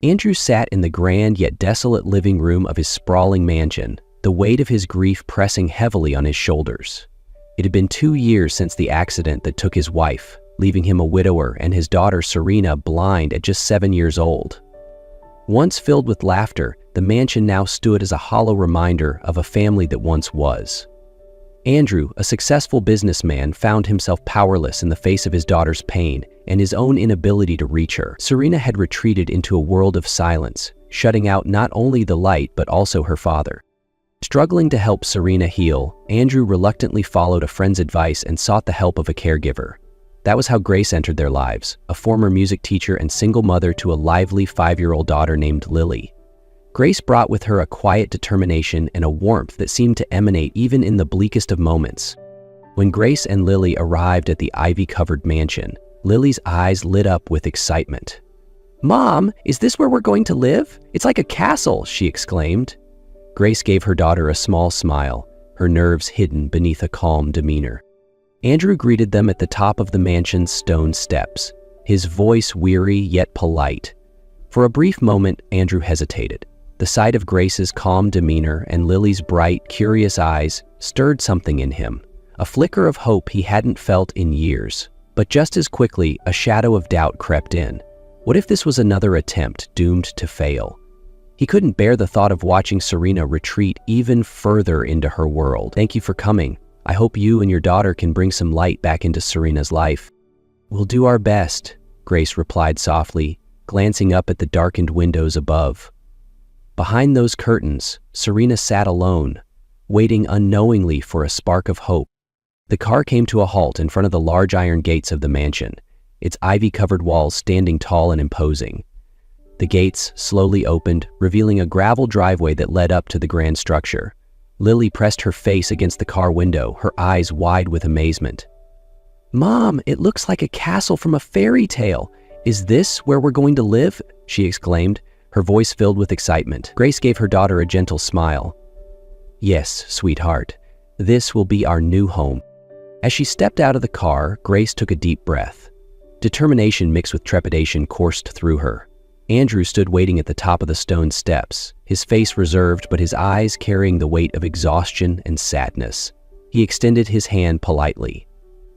Andrew sat in the grand yet desolate living room of his sprawling mansion, the weight of his grief pressing heavily on his shoulders. It had been 2 years since the accident that took his wife, leaving him a widower and his daughter Serena blind at just 7 years old. Once filled with laughter, the mansion now stood as a hollow reminder of a family that once was. Andrew, a successful businessman, found himself powerless in the face of his daughter's pain and his own inability to reach her. Serena had retreated into a world of silence, shutting out not only the light but also her father. Struggling to help Serena heal, Andrew reluctantly followed a friend's advice and sought the help of a caregiver. That was how Grace entered their lives, a former music teacher and single mother to a lively 5-year-old daughter named Lily. Grace brought with her a quiet determination and a warmth that seemed to emanate even in the bleakest of moments. When Grace and Lily arrived at the ivy-covered mansion, Lily's eyes lit up with excitement. "Mom, is this where we're going to live? It's like a castle," she exclaimed. Grace gave her daughter a small smile, her nerves hidden beneath a calm demeanor. Andrew greeted them at the top of the mansion's stone steps, his voice weary yet polite. For a brief moment, Andrew hesitated. The sight of Grace's calm demeanor and Lily's bright, curious eyes stirred something in him, a flicker of hope he hadn't felt in years. But just as quickly, a shadow of doubt crept in. What if this was another attempt doomed to fail? He couldn't bear the thought of watching Serena retreat even further into her world. "Thank you for coming. I hope you and your daughter can bring some light back into Serena's life." "We'll do our best," Grace replied softly, glancing up at the darkened windows above. Behind those curtains, Serena sat alone, waiting unknowingly for a spark of hope. The car came to a halt in front of the large iron gates of the mansion, its ivy-covered walls standing tall and imposing. The gates slowly opened, revealing a gravel driveway that led up to the grand structure. Lily pressed her face against the car window, her eyes wide with amazement. "Mom, it looks like a castle from a fairy tale. Is this where we're going to live?" she exclaimed, her voice filled with excitement. Grace gave her daughter a gentle smile. "Yes, sweetheart, this will be our new home." As she stepped out of the car, Grace took a deep breath. Determination mixed with trepidation coursed through her. Andrew stood waiting at the top of the stone steps, his face reserved but his eyes carrying the weight of exhaustion and sadness. He extended his hand politely.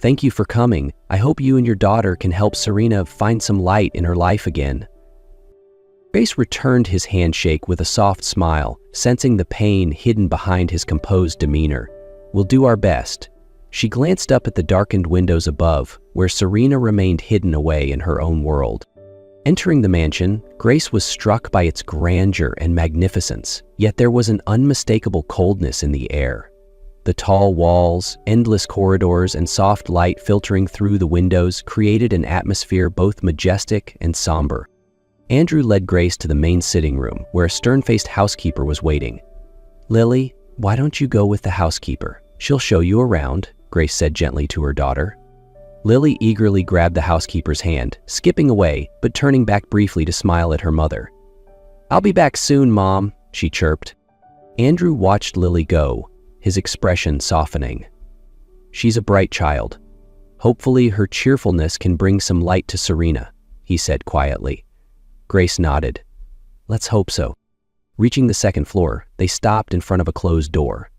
"Thank you for coming. I hope you and your daughter can help Serena find some light in her life again." Grace returned his handshake with a soft smile, sensing the pain hidden behind his composed demeanor. "We'll do our best." She glanced up at the darkened windows above, where Serena remained hidden away in her own world. Entering the mansion, Grace was struck by its grandeur and magnificence, yet there was an unmistakable coldness in the air. The tall walls, endless corridors, and soft light filtering through the windows created an atmosphere both majestic and somber. Andrew led Grace to the main sitting room, where a stern-faced housekeeper was waiting. "Lily, why don't you go with the housekeeper? She'll show you around," Grace said gently to her daughter. Lily eagerly grabbed the housekeeper's hand, skipping away, but turning back briefly to smile at her mother. "I'll be back soon, Mom," she chirped. Andrew watched Lily go, his expression softening. "She's a bright child. Hopefully her cheerfulness can bring some light to Serena," he said quietly. Grace nodded. "Let's hope so." Reaching the second floor, they stopped in front of a closed door.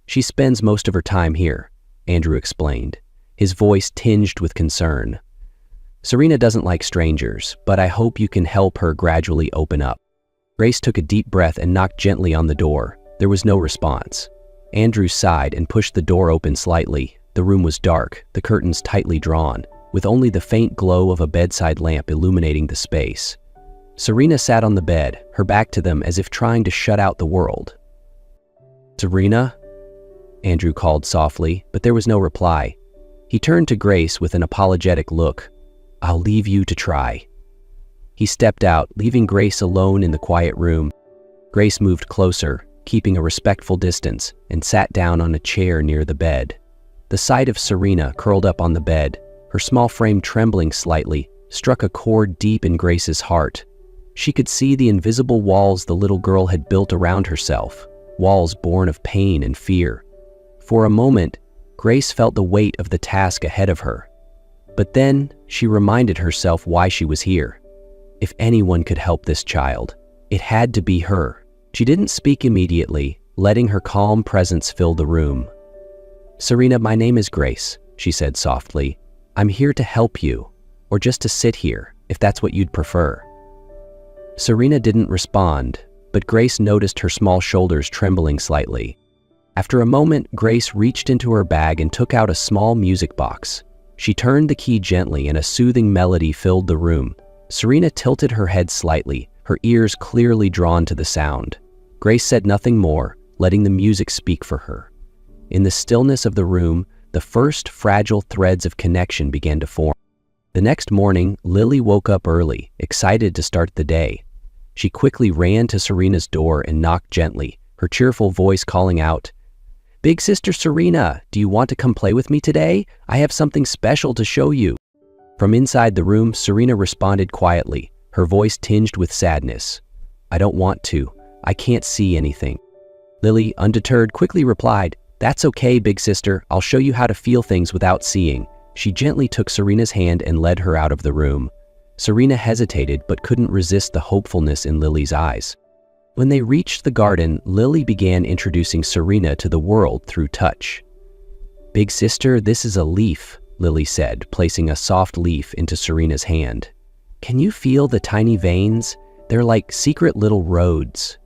"She spends most of her time here," Andrew explained, his voice tinged with concern. "Serena doesn't like strangers, but I hope you can help her gradually open up." Grace took a deep breath and knocked gently on the door. There was no response. Andrew sighed and pushed the door open slightly. The room was dark, the curtains tightly drawn, with only the faint glow of a bedside lamp illuminating the space. Serena sat on the bed, her back to them as if trying to shut out the world. "Serena?" Andrew called softly, but there was no reply. He turned to Grace with an apologetic look. "I'll leave you to try." He stepped out, leaving Grace alone in the quiet room. Grace moved closer, keeping a respectful distance, and sat down on a chair near the bed. The sight of Serena curled up on the bed, her small frame trembling slightly, struck a chord deep in Grace's heart. She could see the invisible walls the little girl had built around herself, walls born of pain and fear. For a moment, Grace felt the weight of the task ahead of her. But then, she reminded herself why she was here. If anyone could help this child, it had to be her. She didn't speak immediately, letting her calm presence fill the room. "Serena, my name is Grace," she said softly. "I'm here to help you, or just to sit here, if that's what you'd prefer." Serena didn't respond, but Grace noticed her small shoulders trembling slightly. After a moment, Grace reached into her bag and took out a small music box. She turned the key gently and a soothing melody filled the room. Serena tilted her head slightly, her ears clearly drawn to the sound. Grace said nothing more, letting the music speak for her. In the stillness of the room, the first fragile threads of connection began to form. The next morning, Lily woke up early, excited to start the day. She quickly ran to Serena's door and knocked gently, her cheerful voice calling out, "Big sister Serena, do you want to come play with me today? I have something special to show you." From inside the room, Serena responded quietly, her voice tinged with sadness. "I don't want to. I can't see anything." Lily, undeterred, quickly replied, "That's okay, big sister. I'll show you how to feel things without seeing." She gently took Serena's hand and led her out of the room. Serena hesitated but couldn't resist the hopefulness in Lily's eyes. When they reached the garden, Lily began introducing Serena to the world through touch. "Big sister, this is a leaf," Lily said, placing a soft leaf into Serena's hand. "Can you feel the tiny veins? They're like secret little roads."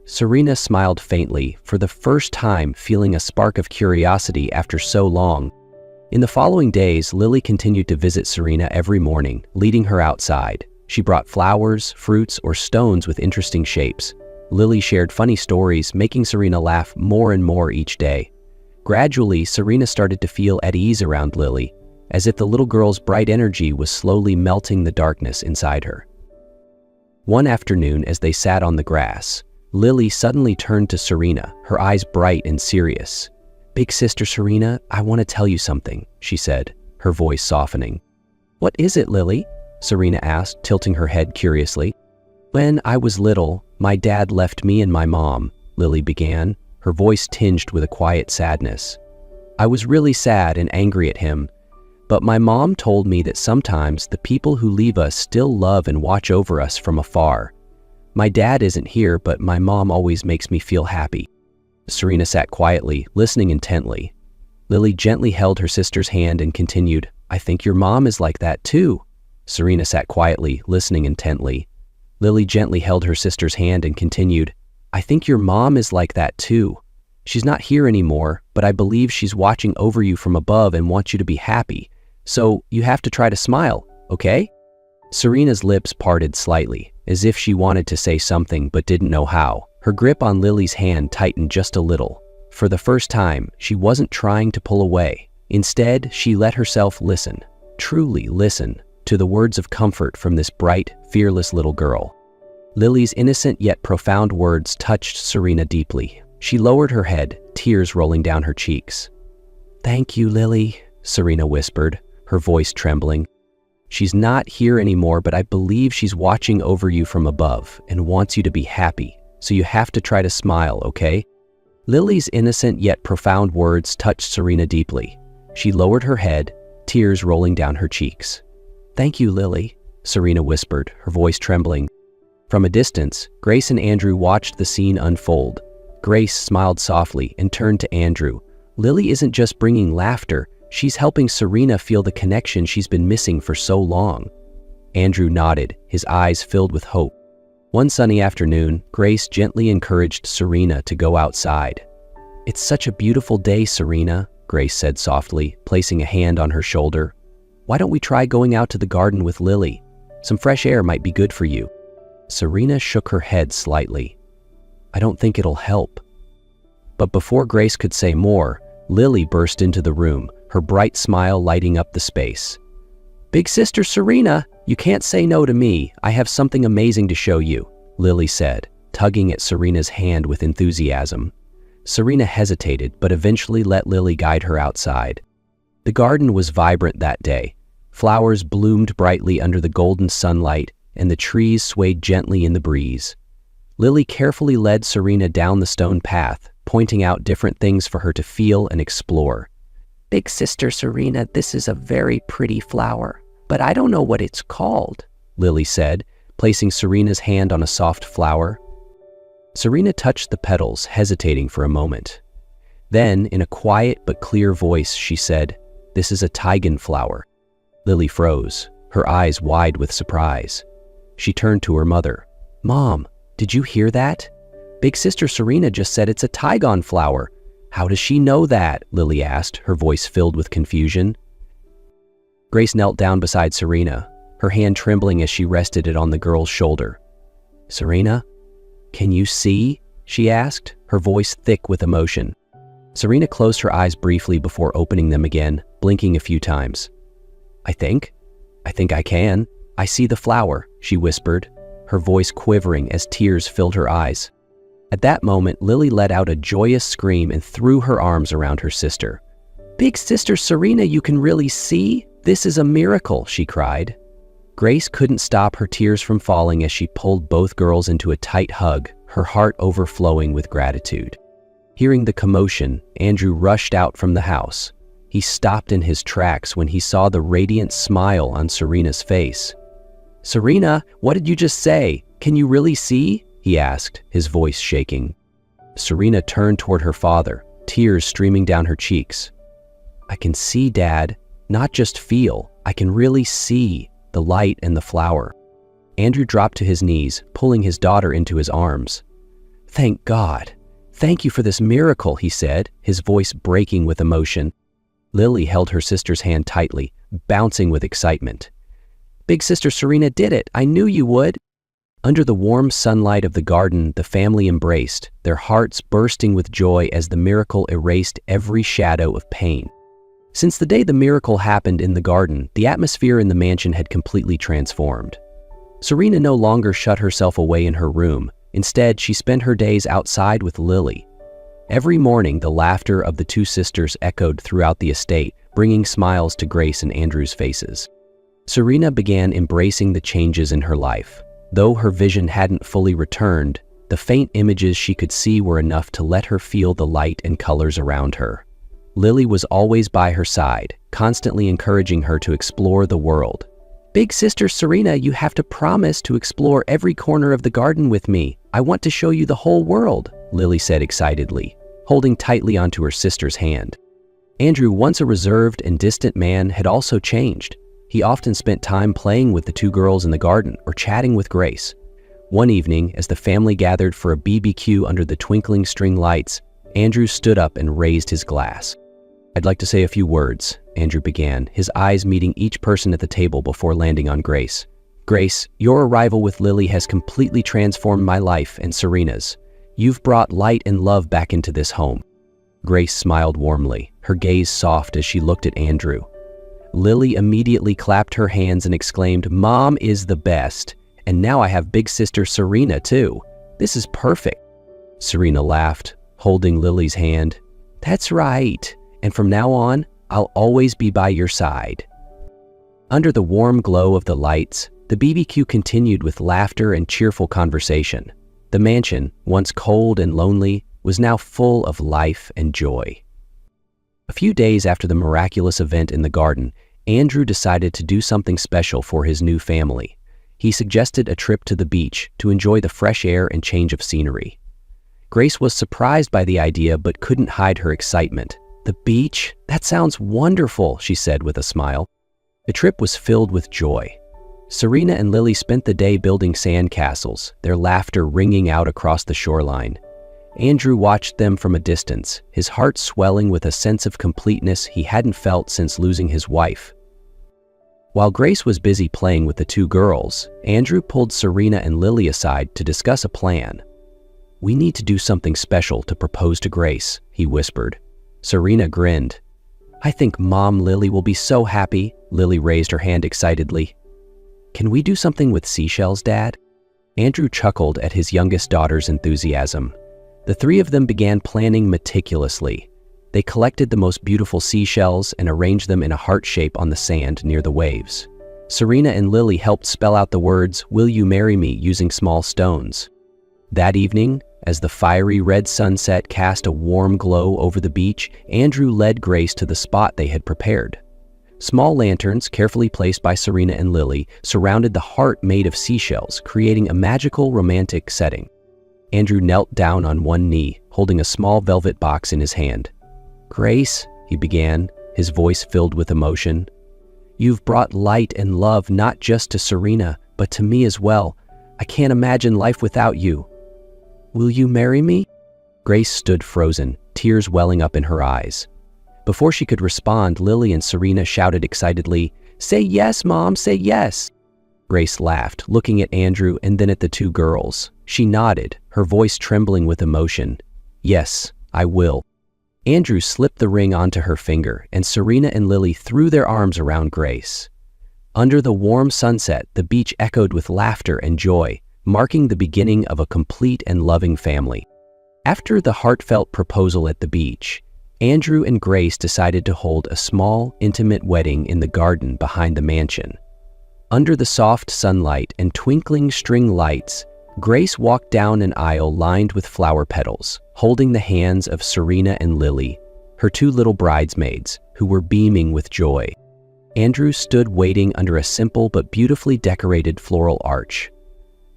Serena smiled faintly, for the first time feeling a spark of curiosity after so long. In the following days, Lily continued to visit Serena every morning, leading her outside. She brought flowers, fruits, or stones with interesting shapes. Lily shared funny stories, making Serena laugh more and more each day. Gradually, Serena started to feel at ease around Lily, as if the little girl's bright energy was slowly melting the darkness inside her. One afternoon, as they sat on the grass, Lily suddenly turned to Serena, her eyes bright and serious. "Big sister Serena, I want to tell you something," she said, her voice softening. "What is it, Lily?" Serena asked, tilting her head curiously. "When I was little, my dad left me and my mom," Lily began, her voice tinged with a quiet sadness. "I was really sad and angry at him, but my mom told me that sometimes the people who leave us still love and watch over us from afar. My dad isn't here, but my mom always makes me feel happy." Serena sat quietly, listening intently. Lily gently held her sister's hand and continued, "I think your mom is like that too." Serena sat quietly, listening intently. Lily gently held her sister's hand and continued, "I think your mom is like that too. She's not here anymore, but I believe she's watching over you from above and wants you to be happy. So you have to try to smile, okay?" Serena's lips parted slightly, as if she wanted to say something but didn't know how. Her grip on Lily's hand tightened just a little. For the first time, she wasn't trying to pull away. Instead, she let herself listen, truly listen, to the words of comfort from this bright, fearless little girl. Lily's innocent yet profound words touched Serena deeply. She lowered her head, tears rolling down her cheeks. "Thank you, Lily," Serena whispered, her voice trembling. "She's not here anymore, but I believe she's watching over you from above and wants you to be happy, so you have to try to smile, okay?" Lily's innocent yet profound words touched Serena deeply. She lowered her head, tears rolling down her cheeks. "Thank you, Lily," Serena whispered, her voice trembling. From a distance, Grace and Andrew watched the scene unfold. Grace smiled softly and turned to Andrew. "Lily isn't just bringing laughter, she's helping Serena feel the connection she's been missing for so long." Andrew nodded, his eyes filled with hope. One sunny afternoon, Grace gently encouraged Serena to go outside. "It's such a beautiful day, Serena," Grace said softly, placing a hand on her shoulder. "Why don't we try going out to the garden with Lily? Some fresh air might be good for you." Serena shook her head slightly. "I don't think it'll help." But before Grace could say more, Lily burst into the room, her bright smile lighting up the space. "Big sister Serena, you can't say no to me. I have something amazing to show you," Lily said, tugging at Serena's hand with enthusiasm. Serena hesitated, but eventually let Lily guide her outside. The garden was vibrant that day. Flowers bloomed brightly under the golden sunlight, and the trees swayed gently in the breeze. Lily carefully led Serena down the stone path, pointing out different things for her to feel and explore. "Big sister Serena, this is a very pretty flower, but I don't know what it's called," Lily said, placing Serena's hand on a soft flower. Serena touched the petals, hesitating for a moment. Then, in a quiet but clear voice, she said, "This is a tigon flower." Lily froze, her eyes wide with surprise. She turned to her mother. "Mom, did you hear that? Big sister Serena just said it's a tigon flower. How does she know that?" Lily asked, her voice filled with confusion. Grace knelt down beside Serena, her hand trembling as she rested it on the girl's shoulder. "Serena, can you see?" she asked, her voice thick with emotion. Serena closed her eyes briefly before opening them again, blinking a few times. I think I can. I see the flower," she whispered, her voice quivering as tears filled her eyes. At that moment, Lily let out a joyous scream and threw her arms around her sister. "Big sister Serena, you can really see? This is a miracle," she cried. Grace couldn't stop her tears from falling as she pulled both girls into a tight hug, her heart overflowing with gratitude. Hearing the commotion, Andrew rushed out from the house. He stopped in his tracks when he saw the radiant smile on Serena's face. "Serena, what did you just say? Can you really see?" he asked, his voice shaking. Serena turned toward her father, tears streaming down her cheeks. "I can see, Dad, not just feel. I can really see the light and the flower." Andrew dropped to his knees, pulling his daughter into his arms. "Thank God. Thank you for this miracle," he said, his voice breaking with emotion. Lily held her sister's hand tightly, bouncing with excitement. "Big sister Serena did it. I knew you would." Under the warm sunlight of the garden, the family embraced, their hearts bursting with joy as the miracle erased every shadow of pain. Since the day the miracle happened in the garden, the atmosphere in the mansion had completely transformed. Serena no longer shut herself away in her room. Instead, she spent her days outside with Lily. Every morning, the laughter of the two sisters echoed throughout the estate, bringing smiles to Grace and Andrew's faces. Serena began embracing the changes in her life. Though her vision hadn't fully returned, the faint images she could see were enough to let her feel the light and colors around her. Lily was always by her side, constantly encouraging her to explore the world. "Big sister Serena, you have to promise to explore every corner of the garden with me. I want to show you the whole world," Lily said excitedly, holding tightly onto her sister's hand. Andrew, once a reserved and distant man, had also changed. He often spent time playing with the two girls in the garden or chatting with Grace. One evening, as the family gathered for a BBQ under the twinkling string lights, Andrew stood up and raised his glass. "I'd like to say a few words," Andrew began, his eyes meeting each person at the table before landing on Grace. "Grace, your arrival with Lily has completely transformed my life and Serena's. You've brought light and love back into this home." Grace smiled warmly, her gaze soft as she looked at Andrew. Lily immediately clapped her hands and exclaimed, "Mom is the best. And now I have big sister Serena too. This is perfect." Serena laughed, holding Lily's hand. "That's right. And from now on, I'll always be by your side." Under the warm glow of the lights, the BBQ continued with laughter and cheerful conversation. The mansion, once cold and lonely, was now full of life and joy. A few days after the miraculous event in the garden, Andrew decided to do something special for his new family. He suggested a trip to the beach to enjoy the fresh air and change of scenery. Grace was surprised by the idea but couldn't hide her excitement. "The beach? That sounds wonderful," she said with a smile. The trip was filled with joy. Serena and Lily spent the day building sand castles, their laughter ringing out across the shoreline. Andrew watched them from a distance, his heart swelling with a sense of completeness he hadn't felt since losing his wife. While Grace was busy playing with the two girls, Andrew pulled Serena and Lily aside to discuss a plan. "We need to do something special to propose to Grace," he whispered. Serena grinned. "I think Mom Lily will be so happy," Lily raised her hand excitedly. "Can we do something with seashells, Dad?" Andrew chuckled at his youngest daughter's enthusiasm. The three of them began planning meticulously. They collected the most beautiful seashells and arranged them in a heart shape on the sand near the waves. Serena and Lily helped spell out the words, "Will you marry me?" using small stones. That evening, as the fiery red sunset cast a warm glow over the beach, Andrew led Grace to the spot they had prepared. Small lanterns, carefully placed by Serena and Lily, surrounded the heart made of seashells, creating a magical, romantic setting. Andrew knelt down on one knee, holding a small velvet box in his hand. "Grace," he began, his voice filled with emotion, "you've brought light and love not just to Serena, but to me as well. I can't imagine life without you. Will you marry me?" Grace stood frozen, tears welling up in her eyes. Before she could respond, Lily and Serena shouted excitedly, "Say yes, Mom, say yes!" Grace laughed, looking at Andrew and then at the two girls. She nodded, her voice trembling with emotion. "Yes, I will." Andrew slipped the ring onto her finger, and Serena and Lily threw their arms around Grace. Under the warm sunset, the beach echoed with laughter and joy, marking the beginning of a complete and loving family. After the heartfelt proposal at the beach, Andrew and Grace decided to hold a small, intimate wedding in the garden behind the mansion. Under the soft sunlight and twinkling string lights, Grace walked down an aisle lined with flower petals, holding the hands of Serena and Lily, her two little bridesmaids, who were beaming with joy. Andrew stood waiting under a simple but beautifully decorated floral arch.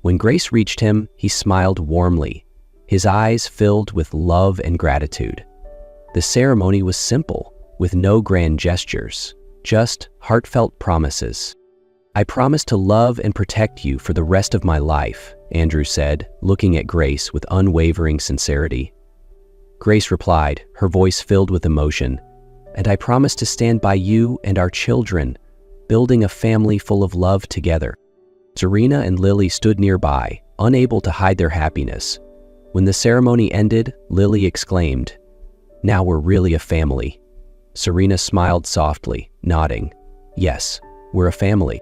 When Grace reached him, he smiled warmly, his eyes filled with love and gratitude. The ceremony was simple, with no grand gestures, just heartfelt promises. "I promise to love and protect you for the rest of my life," Andrew said, looking at Grace with unwavering sincerity. Grace replied, her voice filled with emotion, "And I promise to stand by you and our children, building a family full of love together." Serena and Lily stood nearby, unable to hide their happiness. When the ceremony ended, Lily exclaimed, "Now we're really a family." Serena smiled softly, nodding, "Yes, we're a family."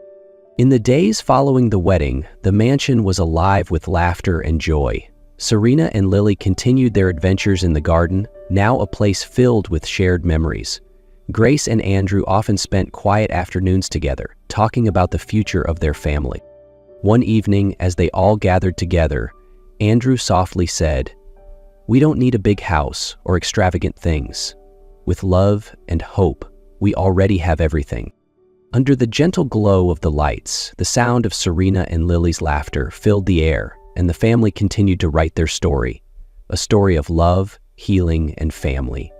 In the days following the wedding, the mansion was alive with laughter and joy. Serena and Lily continued their adventures in the garden, now a place filled with shared memories. Grace and Andrew often spent quiet afternoons together, talking about the future of their family. One evening, as they all gathered together, Andrew softly said, "We don't need a big house or extravagant things. With love and hope, we already have everything." Under the gentle glow of the lights, the sound of Serena and Lily's laughter filled the air, and the family continued to write their story, a story of love, healing, and family.